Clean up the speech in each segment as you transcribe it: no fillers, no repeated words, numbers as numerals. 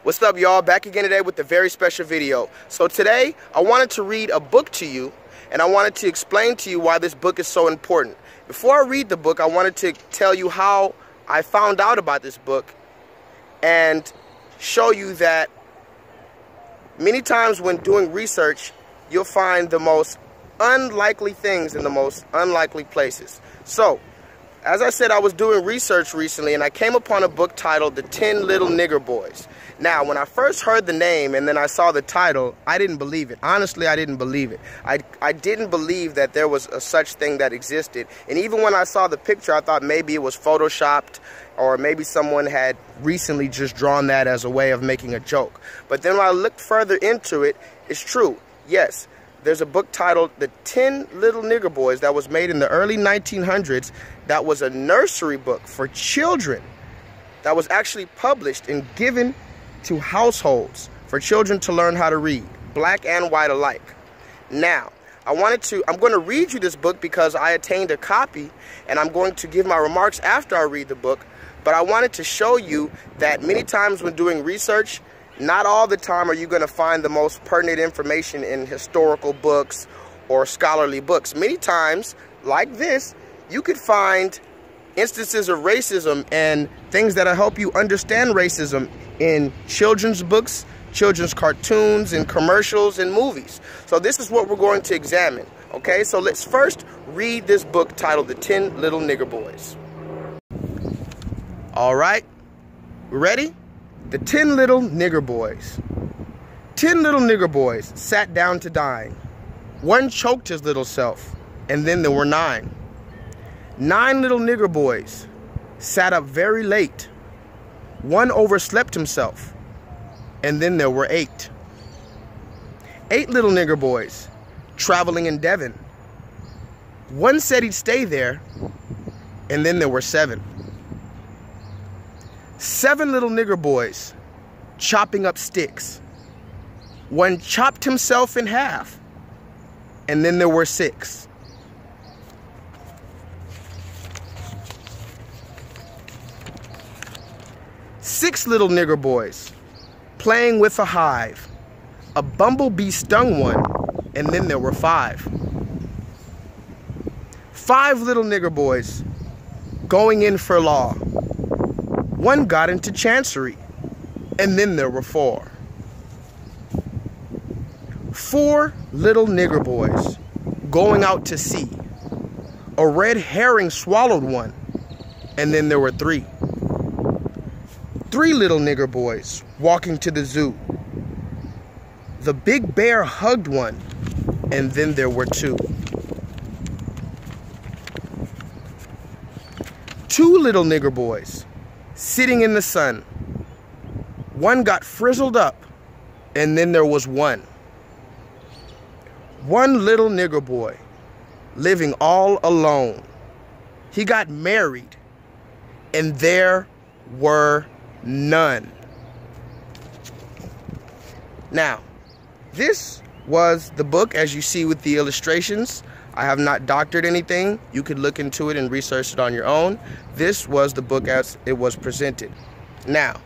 What's up, y'all? Back again today with a very special video. So today I wanted to read a book to you, and I wanted to explain to you why this book is so important. Before I read the book, I wanted to tell you how I found out about this book and show you that many times when doing research, you'll find the most unlikely things in the most unlikely places. So, as I said, I was doing research recently and I came upon a book titled The 10 Little Nigger Boys. Now, when I first heard the name and then I saw the title, I didn't believe it. Honestly, I didn't believe it. I didn't believe that there was a such thing that existed. And even when I saw the picture, I thought maybe it was photoshopped or maybe someone had recently just drawn that as a way of making a joke. But then when I looked further into it, it's true. Yes. There's a book titled The 10 Little Nigger Boys that was made in the early 1900s. That was a nursery book for children that was actually published and given to households for children to learn how to read, black and white alike. Now, I'm going to read you this book because I attained a copy, and I'm going to give my remarks after I read the book. But I wanted to show you that many times when doing research, not all the time are you going to find the most pertinent information in historical books or scholarly books. Many times, like this, you could find instances of racism and things that'll help you understand racism in children's books, children's cartoons, and commercials and movies. So this is what we're going to examine. Okay, so let's first read this book titled The 10 Little Nigger Boys. All right, ready? The 10 Little Nigger Boys. 10 little nigger boys sat down to dine. One choked his little self, and then there were 9. 9 little nigger boys sat up very late. One overslept himself, and then there were 8. 8 little nigger boys traveling in Devon. One said he'd stay there, and then there were 7. 7 little nigger boys chopping up sticks. One chopped himself in half, and then there were 6. 6 little nigger boys playing with a hive. A bumblebee stung one, and then there were 5. 5 little nigger boys going in for law. One got into chancery, and then there were 4. 4 little nigger boys going out to sea. A red herring swallowed one, and then there were 3. 3 little nigger boys walking to the zoo. The big bear hugged one, and then there were 2. 2 little nigger boys sitting in the sun. One got frizzled up, and then there was 1. 1 little nigger boy living all alone. He got married, and there were none. Now, this was the book, as you see with the illustrations. I have not doctored anything. You could look into it and research it on your own. This was the book as it was presented. Now,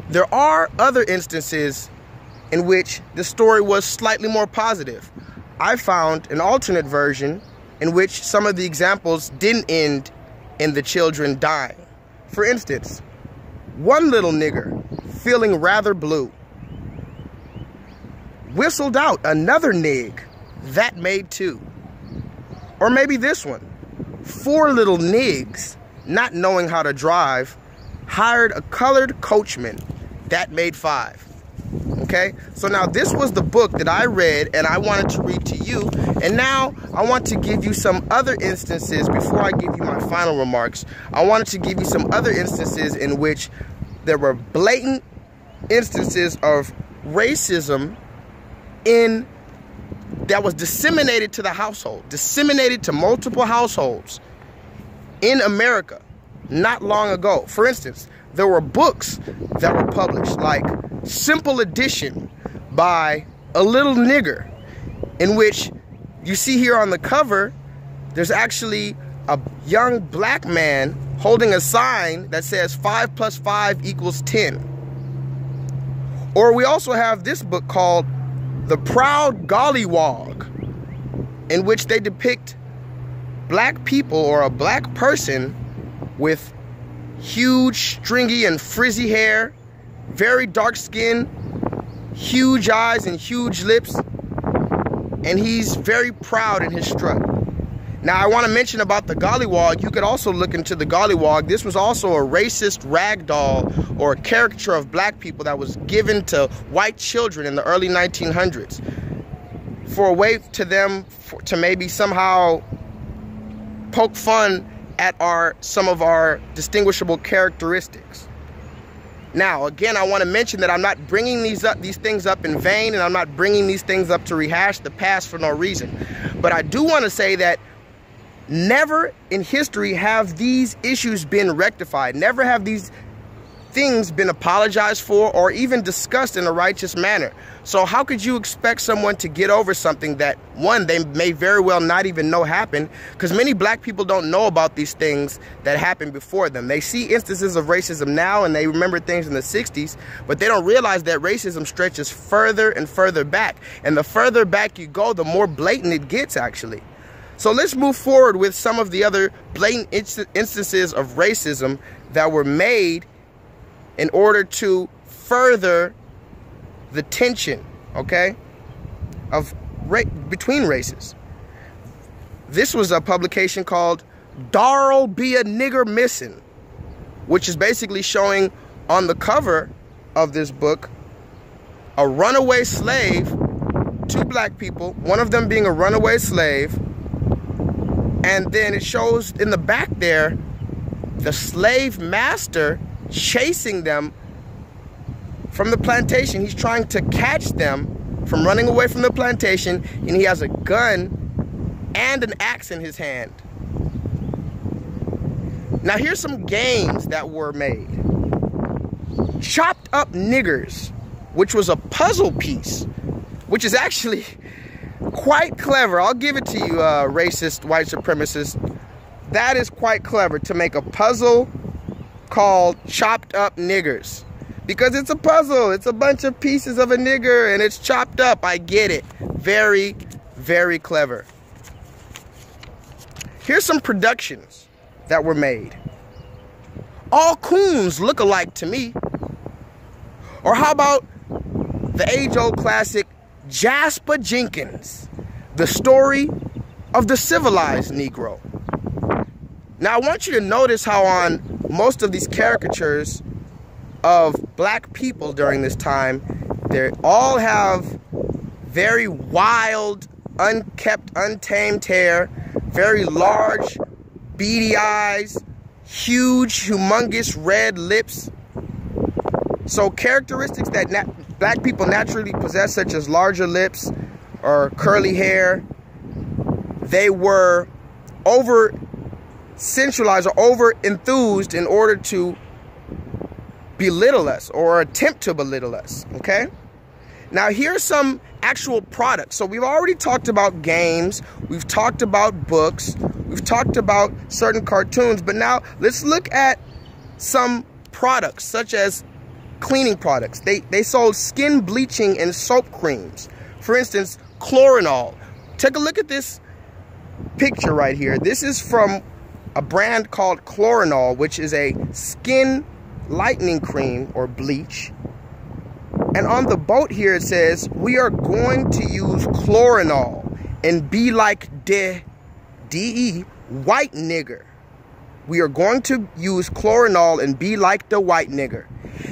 there are other instances in which the story was slightly more positive. I found an alternate version in which some of the examples didn't end in the children dying. For instance, 1 little nigger, feeling rather blue, whistled out another nig. That made 2. Or maybe this one. 4 little nigs, not knowing how to drive, hired a colored coachman. That made 5. Okay? So now this was the book that I read and I wanted to read to you. And now I want to give you some other instances before I give you my final remarks. I wanted to give you some other instances in which there were blatant instances of racism that was disseminated to the household, disseminated to multiple households in America not long ago. For instance, there were books that were published, like Simple Edition by a Little Nigger, in which you see here on the cover, there's actually a young black man holding a sign that says 5 + 5 = 10. Or we also have this book called The Proud Gollywog, in which they depict black people or a black person with huge, stringy and frizzy hair, very dark skin, huge eyes and huge lips, and he's very proud in his strut. Now, I want to mention about the gollywog. You could also look into the gollywog. This was also a racist rag doll or a caricature of black people that was given to white children in the early 1900s for a way to them to maybe somehow poke fun at some of our distinguishable characteristics. Now, again, I want to mention that I'm not bringing these things up in vain, and I'm not bringing these things up to rehash the past for no reason. But I do want to say that never in history have these issues been rectified. Never have these things been apologized for or even discussed in a righteous manner. So how could you expect someone to get over something that, one, they may very well not even know happened? Because many black people don't know about these things that happened before them. They see instances of racism now and they remember things in the 60s, but they don't realize that racism stretches further and further back. And the further back you go, the more blatant it gets, actually. So let's move forward with some of the other blatant instances of racism that were made in order to further the tension, okay, between races. This was a publication called Dar'll Be a Nigger Missing, which is basically showing on the cover of this book a runaway slave, two black people, one of them being a runaway slave, and then it shows in the back there the slave master chasing them from the plantation. He's trying to catch them from running away from the plantation, and he has a gun and an axe in his hand. Now here's some games that were made. Chopped Up Niggers, which was a puzzle piece, which is actually quite clever. I'll give it to you, racist white supremacists. That is quite clever to make a puzzle called Chopped Up Niggers. Because it's a puzzle. It's a bunch of pieces of a nigger and it's chopped up. I get it. Very, very clever. Here's some productions that were made. All coons look alike to me. Or how about the age-old classic Jasper Jenkins, the story of the civilized Negro. Now I want you to notice how on most of these caricatures of black people during this time, they all have very wild, unkept, untamed hair, very large, beady eyes, huge, humongous red lips. So characteristics that black people naturally possess, such as larger lips or curly hair, they were over-sensualized or over-enthused in order to belittle us or attempt to belittle us, okay? Now here's some actual products. So we've already talked about games, we've talked about books, we've talked about certain cartoons, but now let's look at some products such as cleaning products. They sold skin bleaching and soap creams. For instance, Chlorinol. Take a look at this picture right here. This is from a brand called Chlorinol, which is a skin lightening cream or bleach. And on the boat here it says, we are going to use Chlorinol and be like D-E, white nigger. We are going to use Chlorinol and be like the white nigger.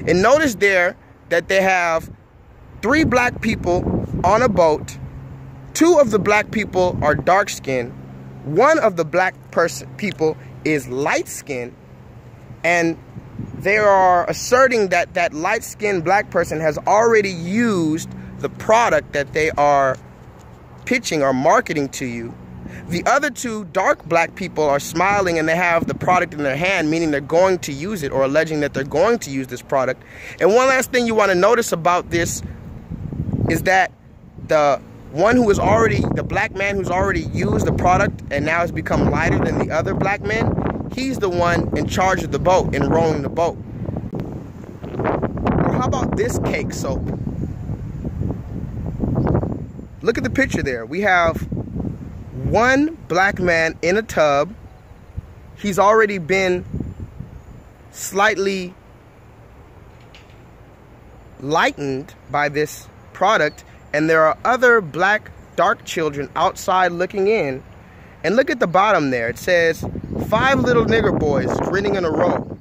And notice there that they have 3 black people on a boat. 2 of the black people are dark skinned. 1 of the black people is light skinned. And they are asserting that that light skinned black person has already used the product that they are pitching or marketing to you. The other 2 dark black people are smiling and they have the product in their hand, meaning they're going to use it or alleging that they're going to use this product. And one last thing you want to notice about this is that the black man who's already used the product and now has become lighter than the other black men, he's the one in charge of the boat and rowing the boat. Or how about this cake soap. Look at the picture there. We have one black man in a tub. He's already been slightly lightened by this product, and there are other black dark children outside looking in. And look at the bottom there. It says 5 little nigger boys grinning in a row.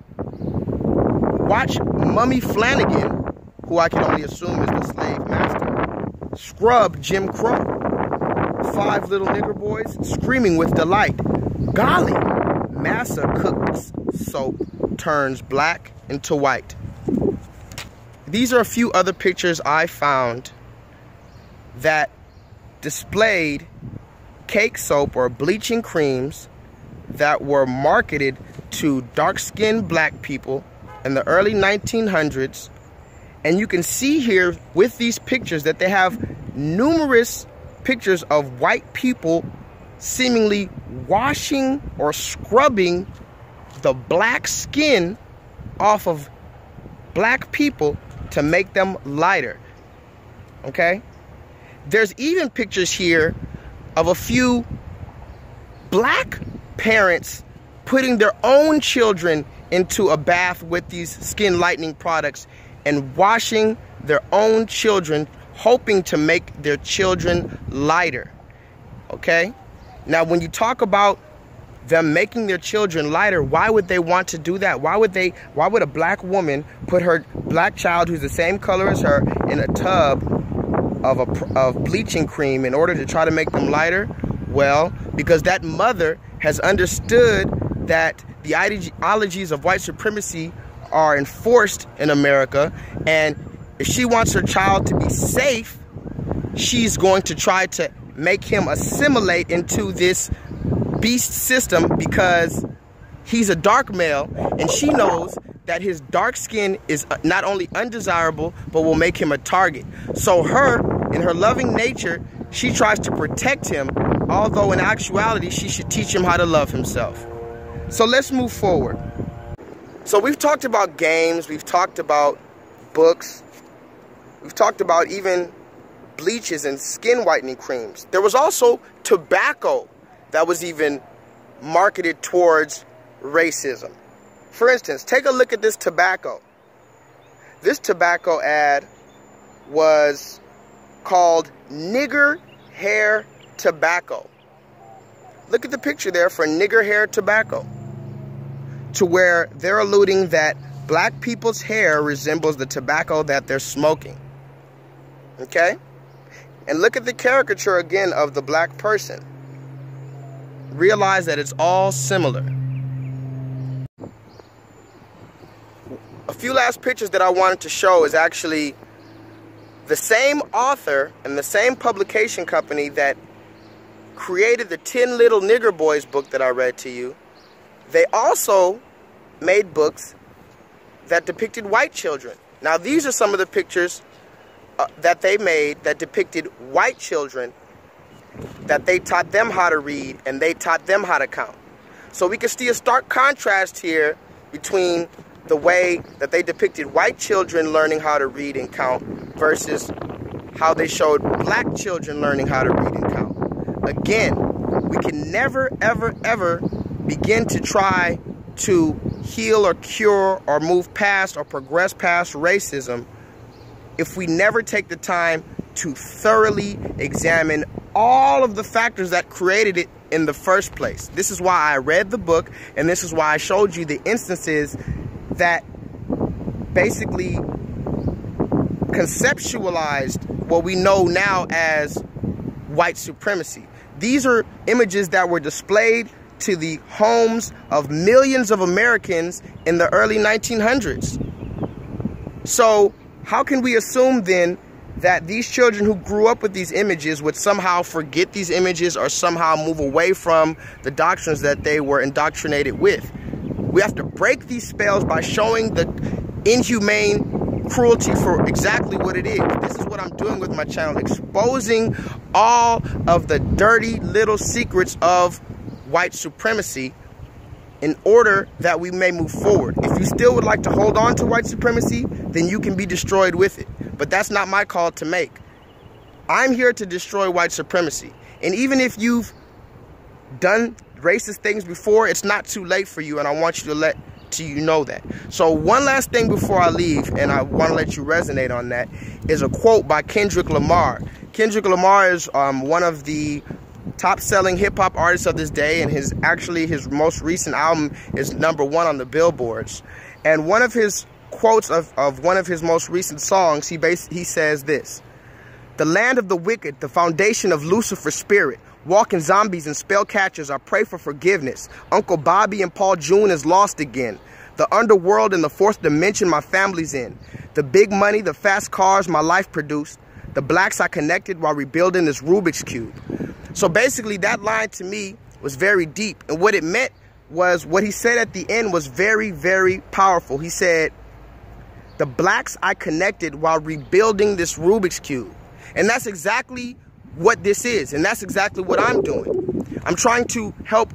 Watch Mummy Flanagan, who I can only assume is the slave master, scrub Jim Crow. 5 little nigger boys screaming with delight. Golly, massa cooked soap turns black into white. These are a few other pictures I found that displayed cake soap or bleaching creams that were marketed to dark-skinned black people in the early 1900s. And you can see here with these pictures that they have numerous pictures of white people seemingly washing or scrubbing the black skin off of black people to make them lighter. Okay? There's even pictures here of a few black parents putting their own children into a bath with these skin lightening products and washing their own children, hoping to make their children lighter. Okay? Now, when you talk about them making their children lighter, why would they want to do that? Why would a black woman put her black child, who's the same color as her, in a tub of bleaching cream in order to try to make them lighter? Well, because that mother has understood that the ideologies of white supremacy are enforced in America, and if she wants her child to be safe, she's going to try to make him assimilate into this beast system because he's a dark male, and she knows that his dark skin is not only undesirable, but will make him a target. So in her loving nature, she tries to protect him, although in actuality, she should teach him how to love himself. So let's move forward. So we've talked about games, we've talked about books, we've talked about even bleaches and skin whitening creams. There was also tobacco that was even marketed towards racism. For instance, take a look at this tobacco. This tobacco ad was called Nigger Hair Tobacco. Look at the picture there for nigger hair tobacco, to where they're alluding that black people's hair resembles the tobacco that they're smoking. Okay? And look at the caricature again of the black person. Realize that it's all similar. A few last pictures that I wanted to show is actually the same author and the same publication company that created the 10 Little Nigger Boys book that I read to you. They also made books that depicted white children. Now, these are some of the pictures that they made that depicted white children, that they taught them how to read and they taught them how to count. So we can see a stark contrast here between the way that they depicted white children learning how to read and count versus how they showed black children learning how to read and count. Again, we can never, ever, ever begin to try to heal or cure or move past or progress past racism if we never take the time to thoroughly examine all of the factors that created it in the first place. This is why I read the book, and this is why I showed you the instances that basically conceptualized what we know now as white supremacy. These are images that were displayed to the homes of millions of Americans in the early 1900s. So how can we assume then that these children who grew up with these images would somehow forget these images or somehow move away from the doctrines that they were indoctrinated with? We have to break these spells by showing the inhumane cruelty for exactly what it is. This is what I'm doing with my channel, exposing all of the dirty little secrets of white supremacy in order that we may move forward. If you still would like to hold on to white supremacy, then you can be destroyed with it. But that's not my call to make. I'm here to destroy white supremacy. And even if you've done racist things before, it's not too late for you, and I want you to know that. So one last thing before I leave, and I want to let you resonate on that, is a quote by Kendrick Lamar. Kendrick Lamar is one of the top-selling hip-hop artists of this day, and his most recent album is #1 on the billboards. And one of his quotes of one of his most recent songs, he says this: "The land of the wicked, the foundation of Lucifer's spirit. Walking zombies and spell catchers, I pray for forgiveness. Uncle Bobby and Paul June is lost again. The underworld and the fourth dimension my family's in. The big money, the fast cars my life produced. The blacks I connected while rebuilding this Rubik's Cube." So basically that line to me was very deep. And what it meant was, what he said at the end was very, very powerful. He said, "The blacks I connected while rebuilding this Rubik's Cube." And that's exactly what this is, and that's exactly what I'm doing. I'm trying to help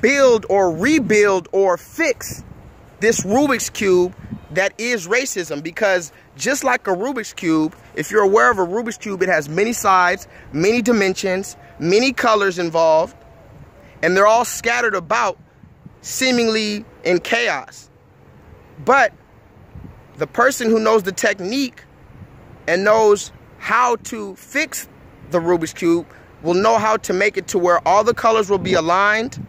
build or rebuild or fix this Rubik's Cube that is racism, because just like a Rubik's Cube, if you're aware of a Rubik's Cube, it has many sides, many dimensions, many colors involved, and they're all scattered about seemingly in chaos. But the person who knows the technique and knows how to fix the Rubik's Cube will know how to make it to where all the colors will be aligned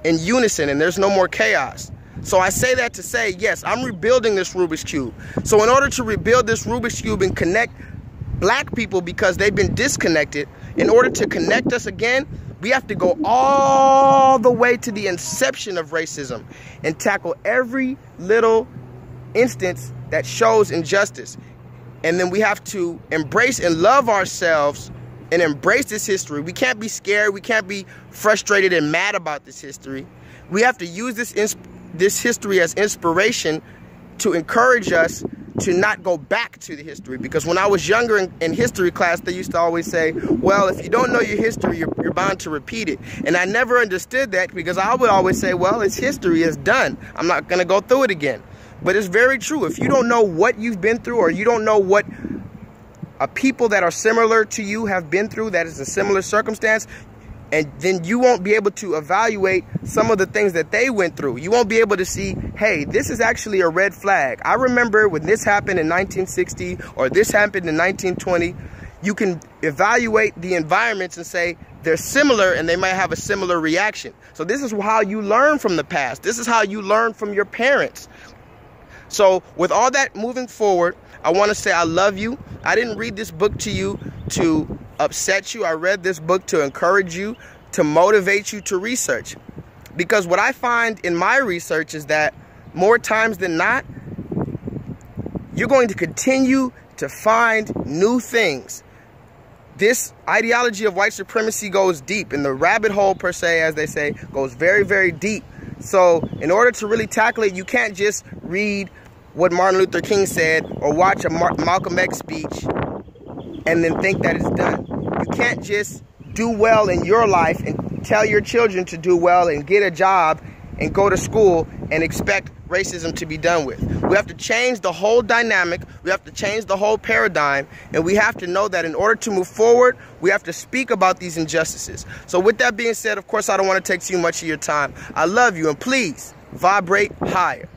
in unison and there's no more chaos. So I say that to say, yes, I'm rebuilding this Rubik's Cube. So in order to rebuild this Rubik's Cube and connect black people, because they've been disconnected, in order to connect us again, we have to go all the way to the inception of racism and tackle every little instance that shows injustice. And then we have to embrace and love ourselves and embrace this history. We can't be scared. We can't be frustrated and mad about this history. We have to use this history as inspiration to encourage us to not go back to the history. Because when I was younger in history class, they used to always say, well, if you don't know your history, you're bound to repeat it. And I never understood that, because I would always say, well, it's history, it's done. I'm not going to go through it again. But it's very true. If you don't know what you've been through, or you don't know what people that are similar to you have been through, that is a similar circumstance, and then you won't be able to evaluate some of the things that they went through. You won't be able to see, hey, this is actually a red flag. I remember when this happened in 1960 or this happened in 1920. You can evaluate the environments and say they're similar and they might have a similar reaction. So this is how you learn from the past. This is how you learn from your parents. So with all that moving forward, I want to say I love you. I didn't read this book to you to upset you. I read this book to encourage you, to motivate you to research. Because what I find in my research is that more times than not, you're going to continue to find new things. This ideology of white supremacy goes deep, and the rabbit hole, per se, as they say, goes very, very deep. So in order to really tackle it, you can't just read what Martin Luther King said or watch a Malcolm X speech and then think that it's done. You can't just do well in your life and tell your children to do well and get a job and go to school and expect racism to be done with. We have to change the whole dynamic. We have to change the whole paradigm. And we have to know that in order to move forward, we have to speak about these injustices. So with that being said, of course, I don't want to take too much of your time. I love you, and please vibrate higher.